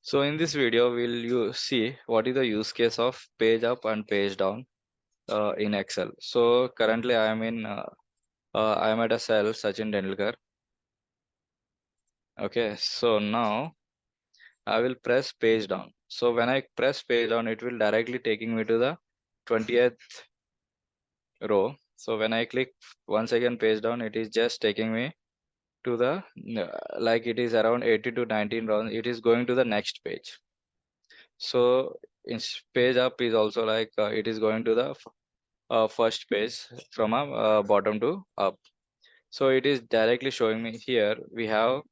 So in this video, you see what is the use case of page up and page down in Excel. So currently I am at a cell Sachin Tendulkar. Okay, so now I will press page down. So when I press page down, it will directly taking me to the 20th row. So when I click once again page down, it is just taking me to the like it is around 80 to 19 rounds. It is going to the next page. So in page up is also like it is going to the first page from a bottom to up. So it is directly showing me here we have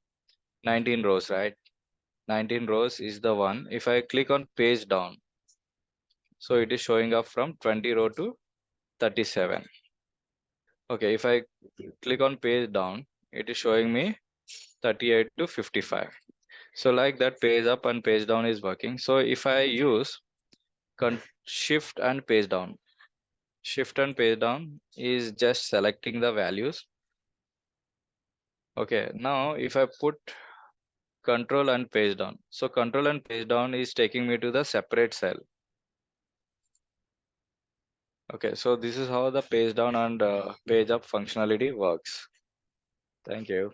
19 rows, right? 19 rows is the one. If I click on page down, so it is showing up from 20 row to 37. Okay, if I click on page down, it is showing me 38 to 55. So like that, page up and page down is working. So if I use shift and page down, shift and page down is just selecting the values. Okay, now if I put control and page down, so control and page down is taking me to the separate cell. Okay, so this is how the page down and page up functionality works. Thank you.